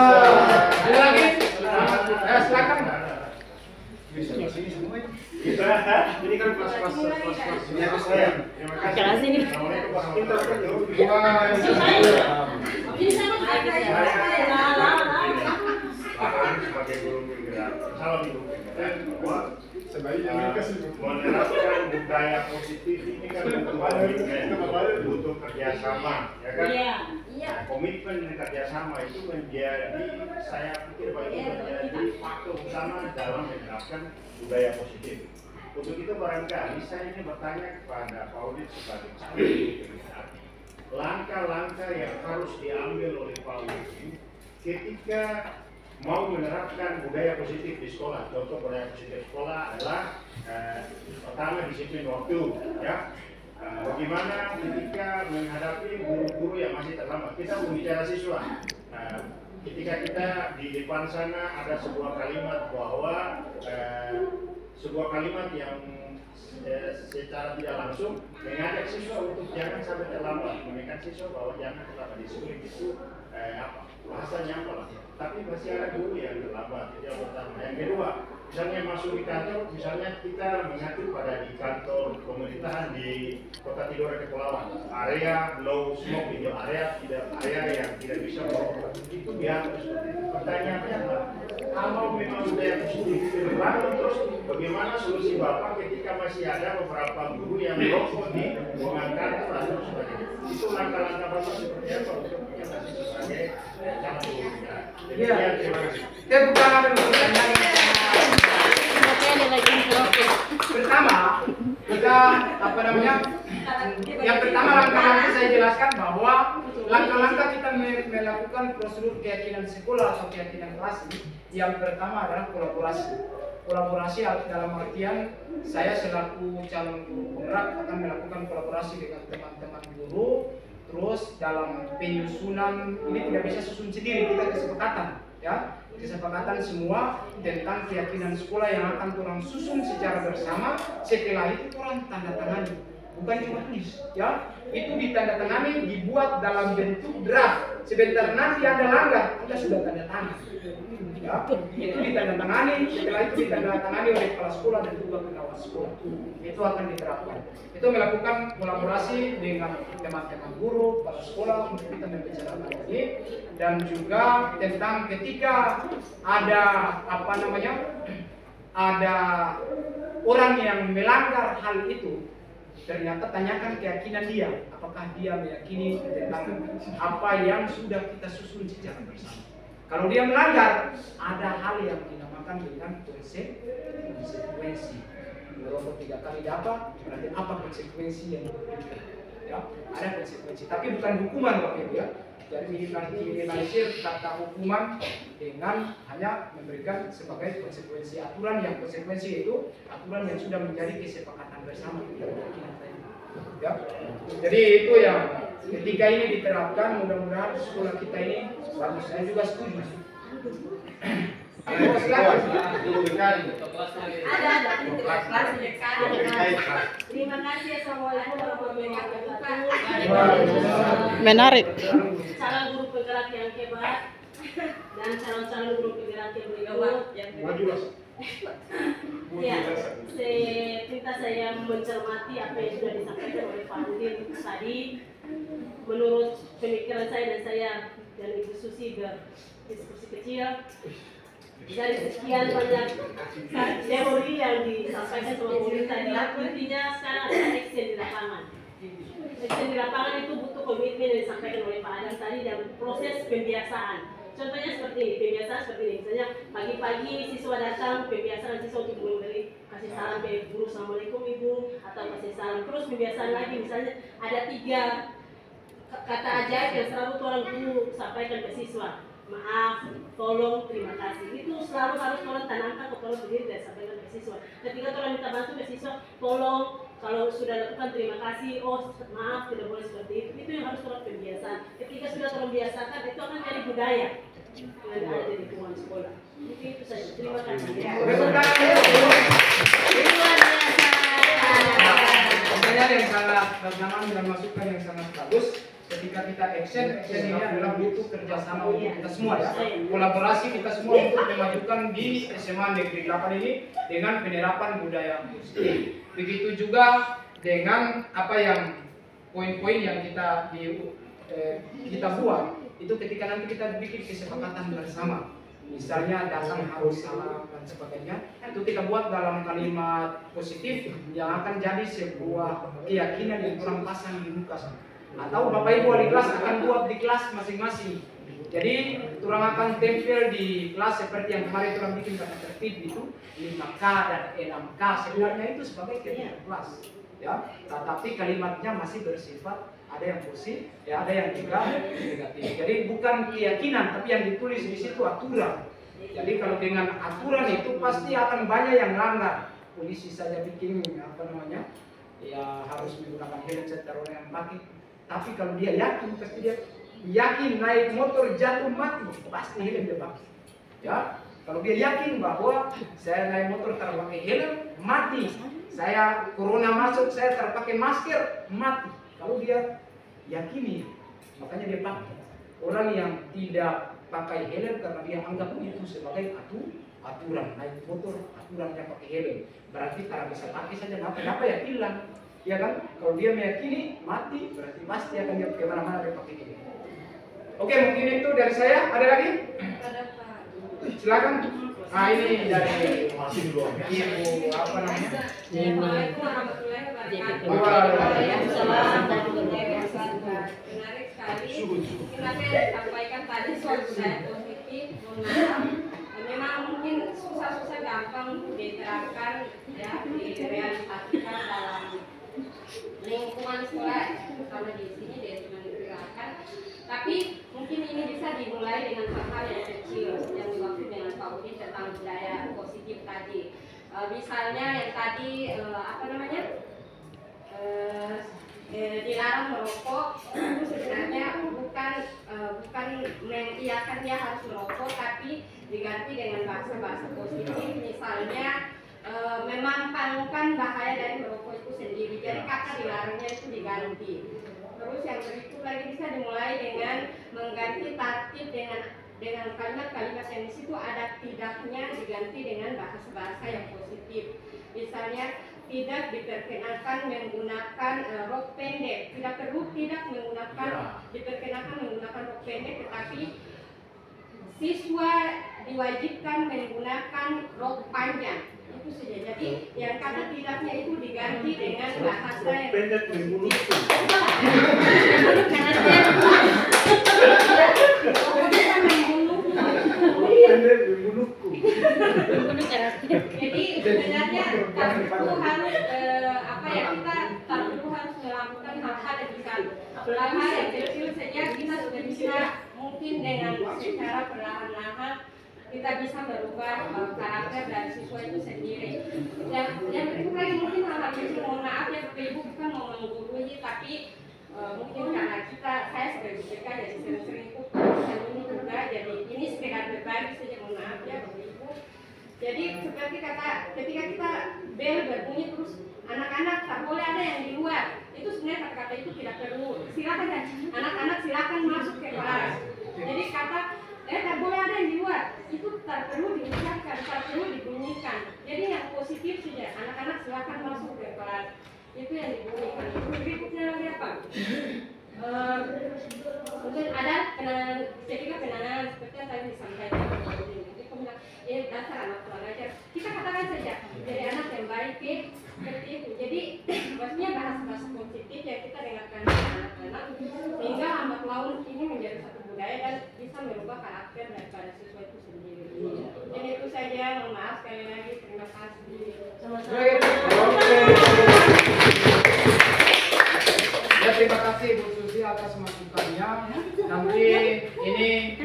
Ada lagi? Silakan. Bisa sini semua ya. Bisa. Ini kan kelas ini harus saya. Terima kasih. Kelas ini. Assalamualaikum warahmatullahi wabarakatuh. Sebagai guru penggerak, salam guru penggerak bahwa sebaiknya menerapkan budaya positif ini kan butuh kerjasama, ya kan? Nah, komitmen dan kerjasama itu menjadi, saya pikir menjadi faktor utama dalam menerapkan budaya positif. Untuk itu barangkali saya ingin bertanya kepada Pak Udit sebagai calon guru penggerak, langkah-langkah yang harus diambil oleh Pak Udit ketika mau menerapkan budaya positif di sekolah. Contoh budaya positif sekolah adalah pertama disiplin waktu, ya. Bagaimana ketika menghadapi guru-guru yang masih terlambat, kita membicara siswa. Ketika kita di depan sana ada sebuah kalimat bahwa sebuah kalimat yang secara tidak langsung mengajak siswa untuk jangan sampai terlambat, mengingatkan siswa bahwa jangan terlambat. Disiplin itu bahasanya apa lah, tapi masih ada guru yang terlambat. Itu yang pertama. Yang kedua, misalnya masuk di kantor, misalnya kita mengatur pada di kantor pemerintahan di Kota Tidore Kepulauan, area low smoke, itu area yang tidak bisa merokok, itu diatur seperti itu. Pertanyaannya adalah, kalau memang budaya positif itu dibangun terus, bagaimana solusi Bapak ketika masih ada beberapa guru yang merokok di ruangan kantor atau sebagainya? Itu langkah-langkah Bapak seperti apa untuk mengatasi sebagai calon guru penggerak? Demikian, terima kasih. Tepuk tangan dulu. Pertama, kita apa namanya? Yang pertama langkah-langkah saya jelaskan bahwa langkah-langkah kita melakukan prosedur keyakinan sekolah atau keyakinan kelas ini, yang pertama adalah kolaborasi. Kolaborasi dalam artian saya selaku calon guru penggerak akan melakukan kolaborasi dengan teman-teman guru. Terus dalam penyusunan ini tidak bisa susun sendiri, kita kesepakatan, ya, kesepakatan semua tentang keyakinan sekolah yang akan orang susun secara bersama. Setelah itu orang tanda tangani, bukan cuma tulis, ya, itu ditandatangani, dibuat dalam bentuk draft. Sebentar nanti ada langkah, kita sudah tanda tangan, ya. Ya, itu ditandatangani, setelah itu ditandatangani oleh kepala sekolah dan juga pengawas sekolah. Itu akan diterapkan. Itu melakukan kolaborasi dengan teman-teman guru, kepala sekolah untuk kita membicarakan ini, dan juga tentang ketika ada apa namanya, ada orang yang melanggar hal itu, ternyata tanyakan keyakinan dia, apakah dia meyakini tentang apa yang sudah kita susun secara bersama. Kalau dia melanggar, ada hal yang dinamakan dengan konsekuensi. Merokok 3 kali dapat, berarti apa konsekuensi yang diberikan? Ya, ada konsekuensi, tapi bukan hukuman Bapak Ibu ya. Jadi minimalisir kata hukuman dengan hanya memberikan sebagai konsekuensi aturan, yang konsekuensi itu aturan yang sudah menjadi kesepakatan bersama. Ya, jadi itu yang ketika ini diterapkan, mudah-mudahan sekolah kita ini bagus. Saya juga setuju. Terima kasih. Assalamualaikum warahmatullahi wabarakatuh. Menarik. Calon guru penggerak yang hebat dan calon-calon guru penggerak yang berikut. Ya, cerita saya mencermati apa yang sudah disampaikan oleh Pak Udin tadi. Menurut pemikiran saya dan Ibu Susi berdiskusi kecil, dari sekian banyak teori yang disampaikan sama Bu Udin tadi, intinya sekarang ada action di lapangan. Action di lapangan itu butuh komitmen yang disampaikan oleh Pak Adam tadi dan proses pembiasaan. Contohnya seperti ini, pembiasaan seperti ini. Misalnya pagi-pagi siswa datang, pembiasaan siswa untuk memberi kasih salam ke guru, Assalamualaikum Ibu, atau kasih salam. Terus pembiasaan lagi, misalnya ada 3 kata ajaib yang selalu orang guru sampaikan ke siswa. Maaf, tolong, terima kasih. Itu selalu harus orang tanamkan ke orang sendiri dan sampaikan ke siswa. Ketika orang minta bantu ke siswa, tolong, kalau sudah lakukan terima kasih, oh maaf tidak boleh seperti itu. Itu yang harus orang pembiasaan. Ketika sudah orang biasakan, itu akan jadi budaya yang ada di lingkungan sekolah. Mungkin itu saja. Terima kasih. Pertanyaan yang sangat bersamaan dan masukan yang sangat bagus. Ketika kita action ini adalah butuh kerjasama untuk kita semua ya. Kolaborasi kita semua untuk memajukan di SMA Negeri 8 ini dengan penerapan budaya positif. Begitu juga dengan apa yang poin-poin yang kita buat itu ketika nanti kita bikin kesepakatan bersama. Misalnya datang harus salam dan sebagainya, itu kita buat dalam kalimat positif yang akan jadi sebuah keyakinan yang orang pasang di muka. Atau Bapak Ibu wali kelas akan buat di kelas masing-masing. Jadi orang akan tempel di kelas seperti yang kemarin orang bikin kata tertib itu 5K dan 6K, sebenarnya itu sebagai keyakinan kelas. Ya, tetapi kalimatnya masih bersifat ada yang positif, ya ada yang juga negatif. Jadi bukan keyakinan, tapi yang ditulis di situ aturan. Jadi kalau dengan aturan itu pasti akan banyak yang langgar. Polisi saja bikin apa namanya, ya harus menggunakan helm secara orang yang pakai. Tapi kalau dia yakin, pasti dia yakin naik motor jatuh mati, pasti helm dia pakai. Ya, kalau dia yakin bahwa saya naik motor tanpa pakai helm mati, saya corona masuk saya terpakai masker mati. Kalau dia yakini, makanya dia pakai. Orang yang tidak pakai helm karena dia anggap itu sebagai aturan naik motor, aturannya pakai helm. Berarti kalau bisa pakai saja apa ya hilang. Ya kan? Kalau dia meyakini mati, berarti pasti akan dia kemana-mana dia pakai helm. Oke, mungkin itu dari saya. Ada lagi? Silakan. Nah ini dari Ibu apa namanya? Assalamualaikum warahmatullahi wabarakatuh. Menarik sekali. Apa yang disampaikan tadi soal budaya positif, memang mungkin susah-susah gampang diterapkan ya, direalisasikan dalam lingkungan sekolah, terutama di sini di SMA Negeri 8. Tapi mungkin ini bisa dimulai dengan hal-hal yang kecil yang dimaksud dengan Pak Udin tentang budaya positif tadi. Misalnya yang tadi apa namanya dilarang merokok, itu sebenarnya bukan mengiyakan dia harus merokok, tapi diganti dengan bahasa-bahasa positif. Misalnya memampangkan bahaya dari merokok itu sendiri. Jadi kata dilarangnya itu diganti. Terus yang berikut lagi bisa dimulai dengan mengganti tartib dengan dengan kalimat-kalimat yang di situ ada tidaknya diganti dengan bahasa-bahasa yang positif. Misalnya tidak diperkenankan menggunakan rok pendek, tidak perlu tidak menggunakan diperkenankan menggunakan rok pendek, tetapi siswa diwajibkan menggunakan rok panjang. Itu saja. Jadi yang kata tidaknya itu diganti dengan bahasa yang pendek memulutku. Pendek memulutku. Jadi sebenarnya tak perlu harus kita tak perlu harus melakukan hal-hal yang besar. Hal-hal yang kecil saja kita sudah bisa mungkin dengan secara perlahan-lahan kita bisa merubah karakter dari siswa itu sendiri. Yang berikut lagi mungkin hal-hal kecil, mohon maaf ya Bapak Ibu, bukan mau menggurui, tapi mungkin karena saya sebagai BPK jadi sering-sering ikut hal ini juga, jadi ini sekedar berbagi saja, mohon maaf ya Bapak Ibu. Jadi seperti ketika kita bel berbunyi terus anak-anak tak boleh ada yang di luar, itu sebenarnya kata-kata itu tidak perlu. Silakan ya anak-anak, silakan masuk ke kelas. Jadi kata tak boleh ada yang di luar, itu tak perlu diucapkan, tak perlu dibunyikan. Jadi yang positif saja, anak-anak silakan masuk ke kelas, itu yang dibunyikan. Berikutnya lagi apa? Mungkin ada penanganan seperti yang tadi disampaikan. Ya dasar anak pelajar, kita katakan saja dari anak yang baik seperti itu. Jadi maksudnya bahasa-bahasa positif yang kita dengarkan dari anak-anak sehingga lambat laun ini menjadi satu budaya dan bisa merubah karakter daripada siswa itu sendiri. Jadi itu saja, mohon maaf sekali lagi, terima kasih. Ya, terima kasih Bu Susi atas masukannya. Nanti ini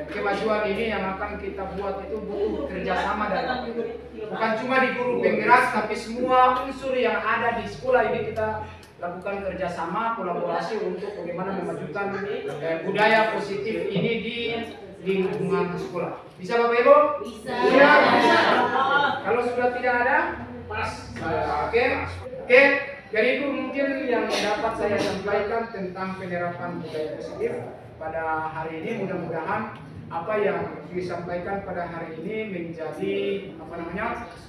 kemajuan ini yang akan kita buat itu butuh kerjasama dari bukan cuma di guru penggerak, tapi semua unsur yang ada di sekolah ini kita lakukan kerjasama, kolaborasi untuk bagaimana memajukan budaya positif ini di lingkungan sekolah. Bisa Bapak Ibu? Bisa. Bisa. Kalau sudah tidak ada, pas. Oke. Jadi itu mungkin yang dapat saya sampaikan tentang penerapan budaya positif pada hari ini. Mudah-mudahan apa yang disampaikan pada hari ini menjadi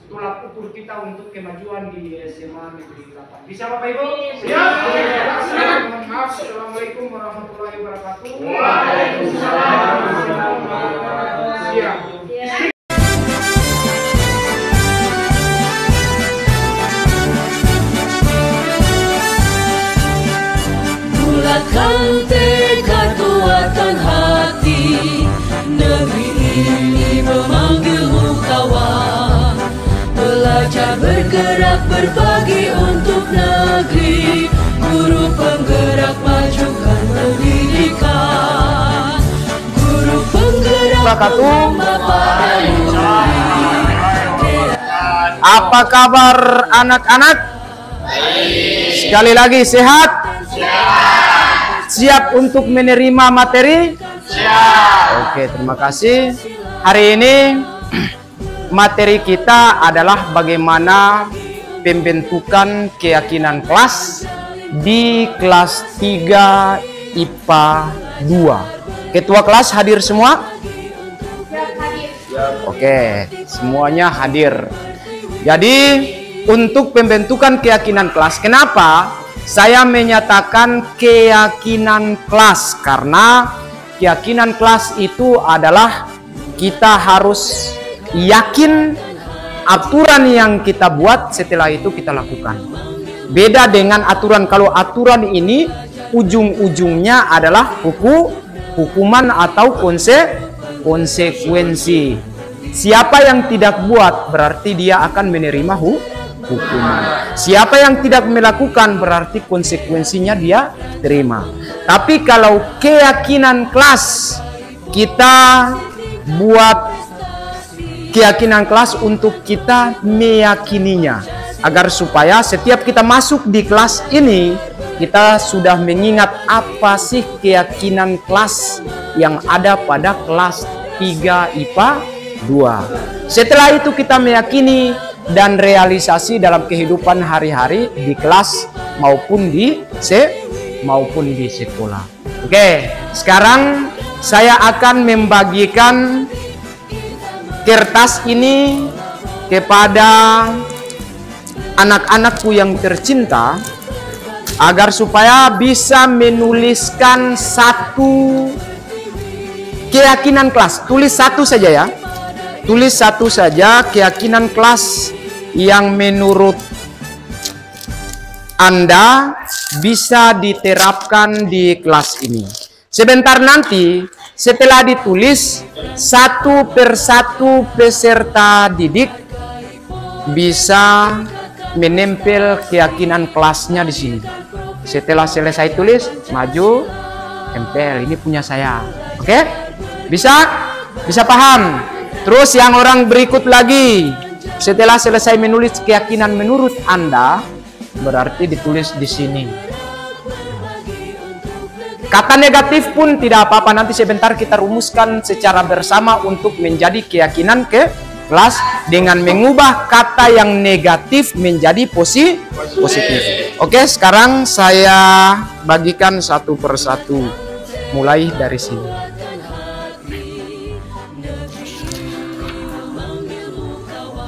tolak ukur kita untuk kemajuan di SMA Negeri 8. Bisa Bapak Ibu? Siap. Mohon maaf. Assalamualaikum warahmatullahi wabarakatuh. Waalaikumsalam warahmatullahi wabarakatuh. Siap. Bulatkan tekad, kuatkan hati, negeri ini memanggilmu kawan. Belajar bergerak berbagi untuk negeri, guru penggerak majukan pendidikan. Guru penggerak Apa kabar anak-anak? Sekali lagi sehat? Siap untuk menerima materi? Siap. Oke, terima kasih. Hari ini materi kita adalah bagaimana pembentukan keyakinan kelas di kelas 3 IPA 2. Ketua kelas hadir semua? Oke, semuanya hadir. Jadi untuk pembentukan keyakinan kelas, kenapa saya menyatakan keyakinan kelas? Karena keyakinan kelas itu adalah kita harus yakin aturan yang kita buat, setelah itu kita lakukan. Beda dengan aturan, kalau aturan ini ujung-ujungnya adalah hukuman atau konsekuensi. Siapa yang tidak buat berarti dia akan menerima hukuman. Siapa yang tidak melakukan berarti konsekuensinya dia terima. Tapi kalau keyakinan kelas, kita buat keyakinan kelas untuk kita meyakininya, agar supaya setiap kita masuk di kelas ini kita sudah mengingat apa sih keyakinan kelas yang ada pada kelas 3 IPA 2. Setelah itu kita meyakini dan realisasi dalam kehidupan hari-hari di kelas maupun di sekolah. Oke, sekarang saya akan membagikan kertas ini kepada anak-anakku yang tercinta agar supaya bisa menuliskan satu keyakinan kelas. Tulis satu saja ya. Tulis satu saja keyakinan kelas yang menurut Anda bisa diterapkan di kelas ini. Sebentar nanti setelah ditulis satu persatu peserta didik bisa menempel keyakinan kelasnya di sini. Setelah selesai tulis, maju, tempel. Ini punya saya. Oke? Bisa? Bisa paham? Terus yang orang berikut lagi. Setelah selesai menulis keyakinan menurut Anda, berarti ditulis di sini. Kata negatif pun tidak apa-apa. Nanti sebentar kita rumuskan secara bersama untuk menjadi keyakinan ke kelas dengan mengubah kata yang negatif menjadi positif. Oke, sekarang saya bagikan satu persatu. Mulai dari sini.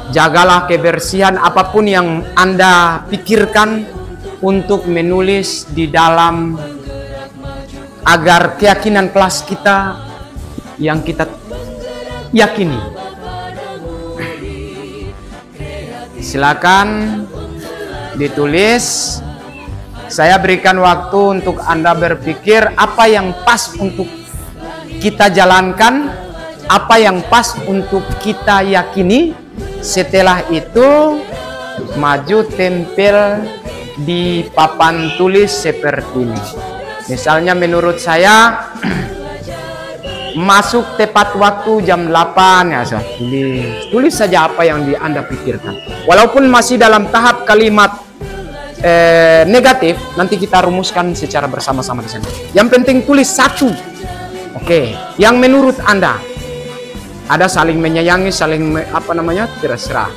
Jagalah kebersihan apapun yang Anda pikirkan untuk menulis di dalam agar keyakinan kelas kita yang kita yakini. Silakan ditulis. Saya berikan waktu untuk Anda berpikir apa yang pas untuk kita jalankan, apa yang pas untuk kita yakini. Setelah itu maju tempel di papan tulis seperti ini. Misalnya menurut saya masuk tepat waktu jam 8 ya, so. Tulis saja apa yang Anda pikirkan. Walaupun masih dalam tahap kalimat negatif, nanti kita rumuskan secara bersama-sama di sana. Yang penting tulis satu. Oke, yang menurut Anda ada saling menyayangi, saling terserah.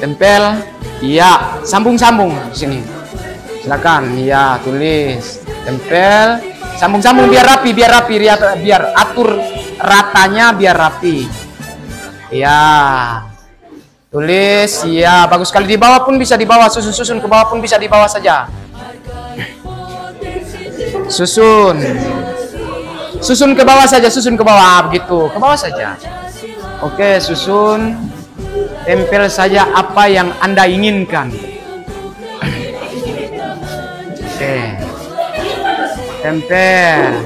Tempel, iya, sambung-sambung di sini. Silakan, iya, tulis, tempel, sambung-sambung biar rapi, biar atur ratanya biar rapi. Iya, tulis, iya, bagus sekali. Di bawah pun bisa di bawah, susun ke bawah pun bisa di bawah saja. Susun ke bawah saja, susun ke bawah, begitu, ke bawah saja. Oke, susun, tempel saja apa yang Anda inginkan. Oke, tempel.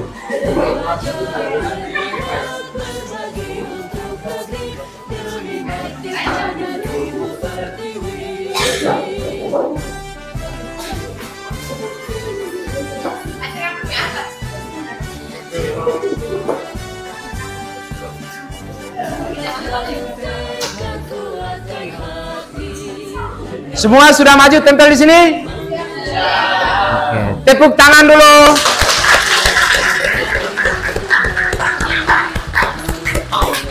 Semua sudah maju tempel di sini? Oke, tepuk tangan dulu.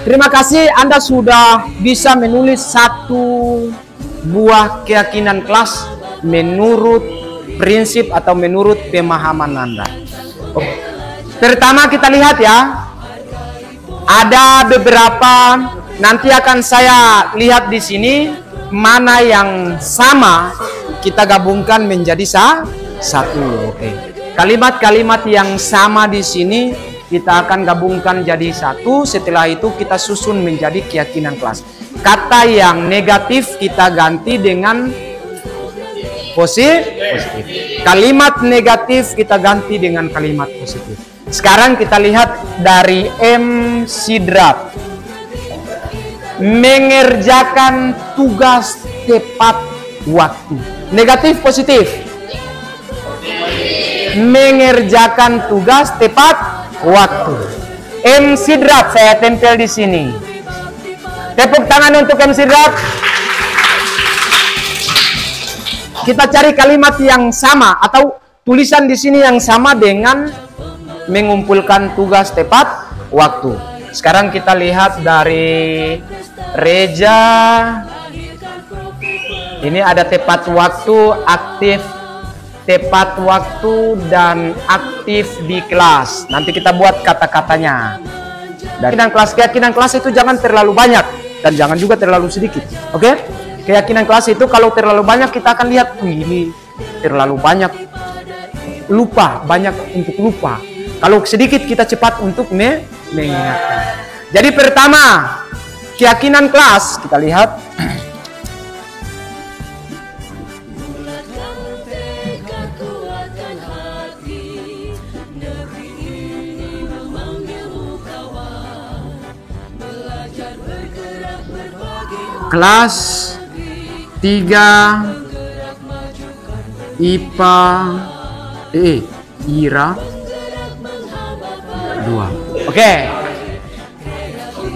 Terima kasih Anda sudah bisa menulis satu buah keyakinan kelas menurut prinsip atau menurut pemahaman Anda. Oke. Pertama kita lihat ya. Ada beberapa, nanti akan saya lihat di sini mana yang sama kita gabungkan menjadi satu. Oke. Kalimat-kalimat yang sama di sini kita akan gabungkan jadi satu. Setelah itu kita susun menjadi keyakinan kelas. Kata yang negatif kita ganti dengan positif. Kalimat negatif kita ganti dengan kalimat positif. Sekarang kita lihat dari M. Sidrat. Mengerjakan tugas tepat waktu. Negatif, positif? Mengerjakan tugas tepat waktu. M. Sidrat saya tempel di sini. Tepuk tangan untuk M. Sidrat. Kita cari kalimat yang sama atau tulisan di sini yang sama dengan mengumpulkan tugas tepat waktu. Sekarang kita lihat dari Reja. Ini ada tepat waktu, aktif tepat waktu dan aktif di kelas. Nanti kita buat kata-katanya. Keyakinan kelas itu jangan terlalu banyak dan jangan juga terlalu sedikit. Oke? Keyakinan kelas itu kalau terlalu banyak kita akan lihat ini terlalu banyak, lupa, banyak untuk lupa. Kalau sedikit kita cepat untuk mengingatkan. Jadi pertama, keyakinan kelas kita lihat. Kelas 3 IPA IRA 2. Oke.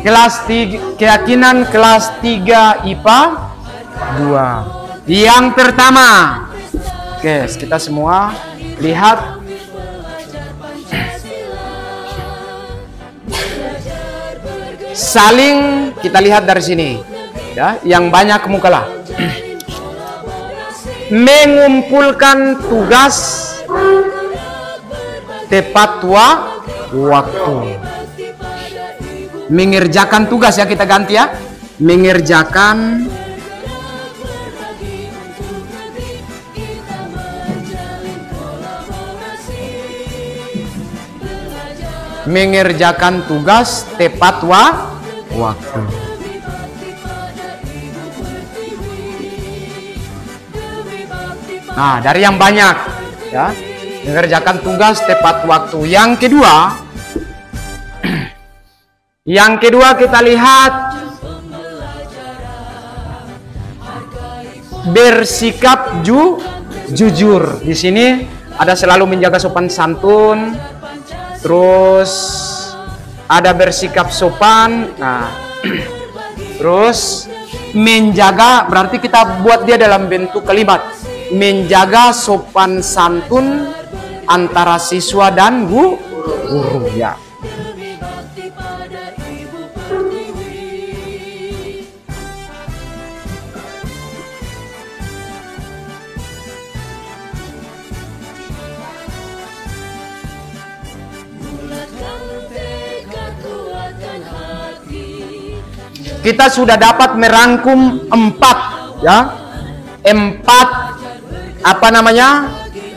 Kelas 3, keyakinan kelas 3 IPA 2. Yang pertama. Oke, kita semua lihat. Saling kita lihat dari sini. Ya, yang banyak mukalah. Mengumpulkan tugas tepat waktu. Mengerjakan tugas ya, kita ganti ya. Mengerjakan tugas tepat waktu. Nah, dari yang banyak ya, mengerjakan tugas tepat waktu. Yang kedua kita lihat bersikap jujur. Di sini ada selalu menjaga sopan santun, terus ada bersikap sopan. Nah, terus menjaga, berarti kita buat dia dalam bentuk kalimat. Menjaga sopan santun antara siswa dan guru ya. Kita sudah dapat merangkum 4 ya. 4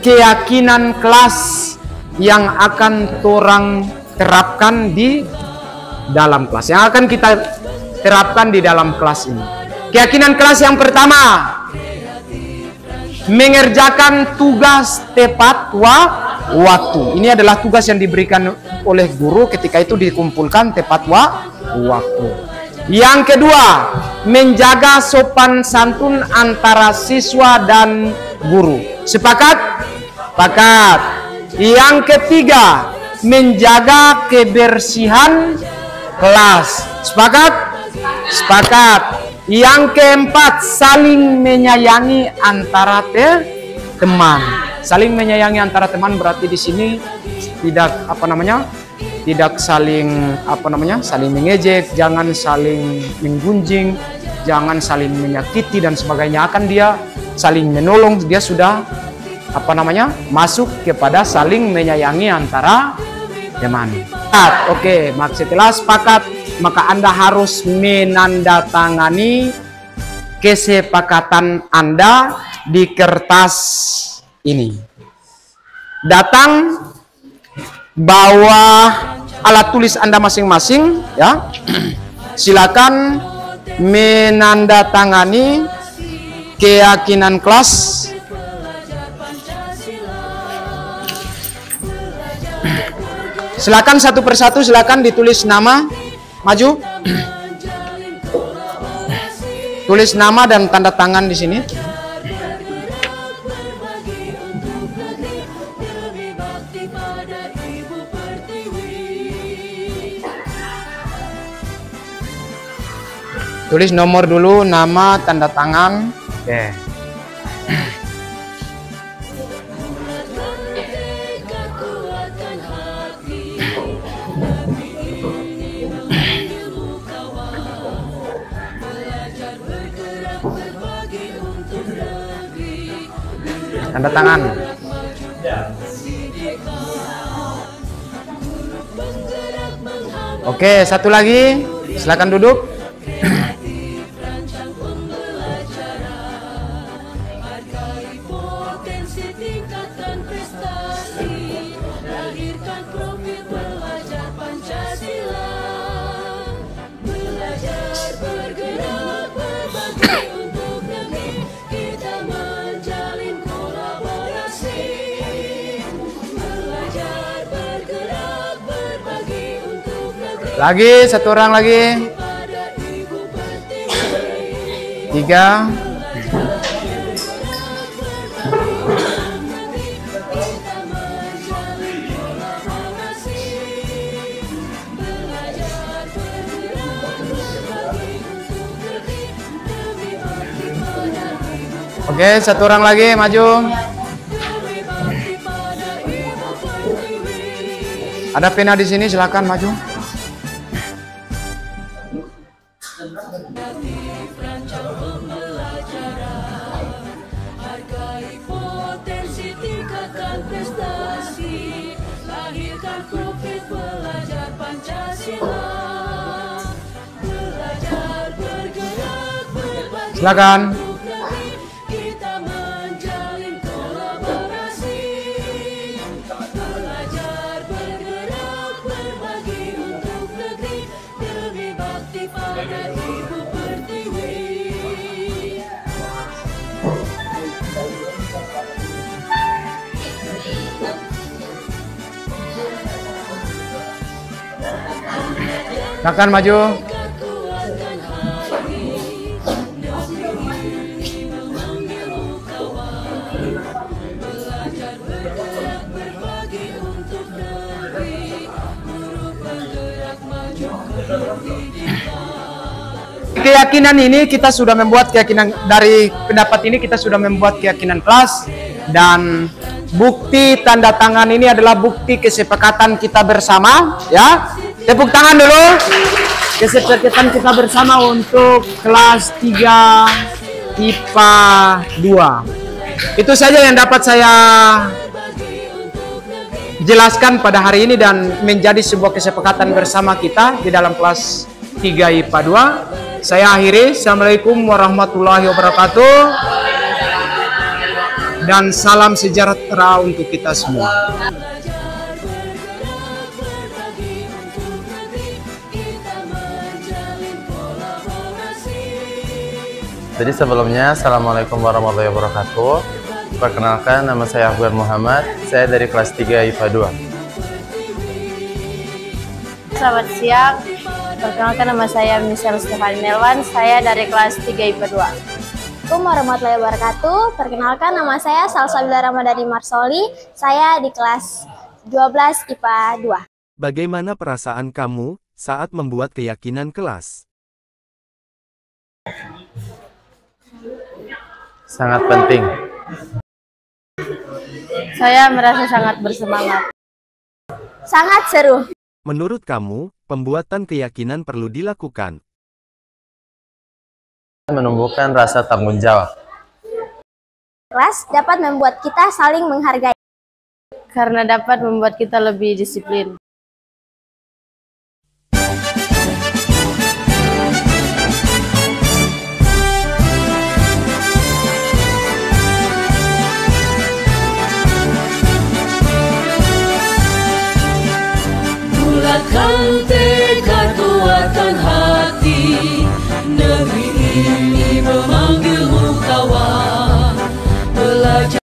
keyakinan kelas yang akan orang terapkan di dalam kelas, yang akan kita terapkan di dalam kelas ini. Keyakinan kelas yang pertama, mengerjakan tugas tepat waktu. Ini adalah tugas yang diberikan oleh guru, ketika itu dikumpulkan tepat waktu. Yang kedua, menjaga sopan santun antara siswa dan guru. Sepakat? Sepakat. Yang ketiga, menjaga kebersihan kelas. Sepakat? Sepakat. Yang keempat, saling menyayangi antara teman. Saling menyayangi antara teman berarti di sini tidak tidak saling saling mengejek, jangan saling menggunjing, jangan saling menyakiti dan sebagainya. Akan dia saling menolong, dia sudah masuk kepada saling menyayangi antara teman. Oke, setelah sepakat, maka Anda harus menandatangani kesepakatan Anda di kertas ini. Datang bawa alat tulis Anda masing-masing ya. Silakan menandatangani keyakinan kelas. Silakan satu persatu, silakan ditulis nama. Maju. Tulis nama dan tanda tangan di sini. Tulis nomor dulu, nama, tanda tangan. Oke. Tanda tangan. Oke, satu lagi. Silakan duduk. Lagi, satu orang lagi. 3. Oke, satu orang lagi maju. Ada pena di sini, silakan maju. Silakan. Silakan maju. Keyakinan ini kita sudah membuat keyakinan, dari pendapat ini kita sudah membuat keyakinan kelas, dan bukti tanda tangan ini adalah bukti kesepakatan kita bersama, ya. Tepuk tangan dulu. Kesepakatan kita bersama untuk kelas 3 IPA 2. Itu saja yang dapat saya jelaskan pada hari ini dan menjadi sebuah kesepakatan bersama kita di dalam kelas 3 IPA 2. Saya akhiri. Assalamualaikum warahmatullahi wabarakatuh. Dan salam sejahtera untuk kita semua. Jadi sebelumnya, Assalamualaikum warahmatullahi wabarakatuh. Perkenalkan, nama saya Akbar Muhammad. Saya dari kelas 3 IPA 2. Selamat siang. Perkenalkan, nama saya Michelle Stefani Melwan. Saya dari kelas 3 IPA 2. Assalamualaikum warahmatullahi wabarakatuh. Perkenalkan, nama saya Salsabila Ramadhani Marsoli. Saya di kelas 12 IPA 2. Bagaimana perasaan kamu saat membuat keyakinan kelas? Sangat penting. Saya merasa sangat bersemangat. Sangat seru. Menurut kamu, pembuatan keyakinan perlu dilakukan. Menumbuhkan rasa tanggung jawab. Kelas dapat membuat kita saling menghargai. Karena dapat membuat kita lebih disiplin. Bulatkan tekad, kuatkan hati, negeri ini